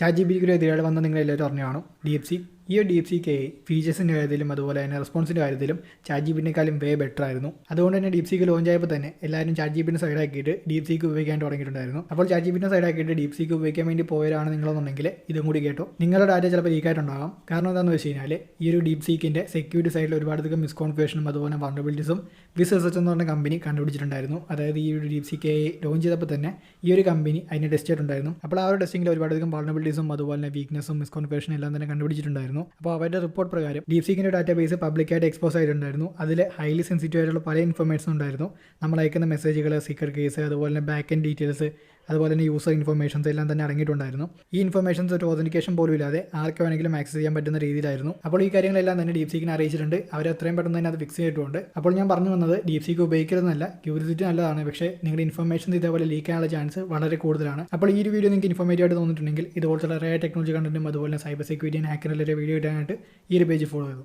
ChatGPTക്ക് എതിരാളി വന്ന നിങ്ങളെല്ലാവരും അറിഞ്ഞു കാണും DeepSeek. ഈ ഒരു DeepSeek AI ഫീച്ചേഴ്സിൻ്റെ കാര്യത്തിലും അതുപോലെ തന്നെ റെസ്പോൺസിൻ്റെ കാര്യത്തിലും ChatGPTനേക്കാളും ബെറ്റർ ആയിരുന്നു. അതുകൊണ്ട് തന്നെ DeepSeek ലോഞ്ച് ആയപ്പോൾ തന്നെ എല്ലാവരും ChatGPT സൈഡാക്കിയിട്ട് DeepSeek ഉപയോഗിക്കാൻ തുടങ്ങിയിട്ടുണ്ടായിരുന്നു. അപ്പോൾ ChatGPT സൈഡാക്കിയിട്ട് DeepSeek ഉപയോഗിക്കാൻ വേണ്ടി പോയവരാണ് നിങ്ങളെന്നുണ്ടെങ്കിൽ ഇതും കൂടി കേട്ടോ. നിങ്ങളുടെ ഡാറ്റ ചിലപ്പോൾ ലീക്കായിട്ടുണ്ടാകാം. കാരണം എന്താണെന്ന് വെച്ച് കഴിഞ്ഞാൽ ഈ ഒരു DeepSeekൻ്റെ സെക്യൂരിറ്റി സൈഡിൽ ഒരുപാടധികം മിസ്കോൺഫിഗറേഷനും അതുപോലെ വൾണറബിലിറ്റീസും റിസർച്ച് എന്ന് പറഞ്ഞ കമ്പനി കണ്ടുപിടിച്ചിട്ടുണ്ടായിരുന്നു. അതായത് ഈ ഒരു DeepSeek AI ലോഞ്ച് ചെയ്തപ്പോൾ തന്നെ ഈ ഒരു കമ്പനി അതിനെ ടെസ്റ്റ് ചെയ്തിട്ടുണ്ടായിരുന്നു. അപ്പോൾ ആ ഒരു ടെസ്റ്റിംഗിൽ ഒരുപാടധികം വൾണറബിലിറ്റീസും അതുപോലെ തന്നെ വീക്ക്നെസ്സും മിസ്കോൺഫിഗറേഷനും എല്ലാം തന്നെ കണ്ടുപിടിച്ചിട്ടുണ്ടായിരുന്നു. അപ്പോൾ അവരുടെ റിപ്പോർട്ട് പ്രകാരം DeepSeekൻ്റെ ഡാറ്റാബേസ് പബ്ലിക്കായിട്ട് എക്സ്പോസ് ആയിട്ടുണ്ടായിരുന്നു. അതിൽ ഹൈലി സെൻസിറ്റീവ് ആയിട്ടുള്ള പല ഇൻഫർമേഷനും ഉണ്ടായിരുന്നു. നമ്മൾ അയക്കുന്ന മെസ്സേജുകൾ, സീക്രട്ട് കേസ്, അതുപോലെ തന്നെ ബാക്ക് എൻഡ് ഡീറ്റെയിൽസ്, അതുപോലെ തന്നെ യൂസർ ഇൻഫർമേഷൻസ് എല്ലാം തന്നെ അടങ്ങിയിട്ടുണ്ടായിരുന്നു. ഈ ഇൻഫർമേഷൻസ് ഒരു ഓതന്റിക്കേഷൻ പോലും ഇല്ലാതെ ആർക്ക് വേണമെങ്കിലും ആക്സസ് ചെയ്യാൻ പറ്റുന്ന രീതിയിലായിരുന്നു. അപ്പോൾ ഈ കാര്യങ്ങളെല്ലാം തന്നെ DeepSeekനെ അറിയിച്ചിട്ടുണ്ട്. അവർ എത്രയും പെട്ടെന്ന് തന്നെ അത് ഫിക്സ് ചെയ്തിട്ടുണ്ട്. അപ്പോൾ ഞാൻ പറഞ്ഞു വന്നത് DeepSeek ഉപയോഗിക്കരുതെന്നല്ല, ക്യൂരിയോസിറ്റി നല്ലതാണ്. പക്ഷേ നിങ്ങളുടെ ഇൻഫർമേഷൻസ് ഇതേപോലെ ലീക്ക് ചെയ്യാനുള്ള ചാൻസ് വളരെ കൂടുതലാണ്. അപ്പോൾ ഈ ഒരു വീഡിയോ നിങ്ങൾക്ക് ഇൻഫോർമേറ്റീവ് ആയിട്ട് തോന്നിയിട്ടുണ്ടെങ്കിൽ ഇതുപോലത്തെ റേ ടെക്നോളജി കണ്ടന്റും അതുപോലെ cyber security and hacker related video ഇടാനായിട്ട് ഈ ഒരു പേജ് ഫോളോ ചെയ്തു.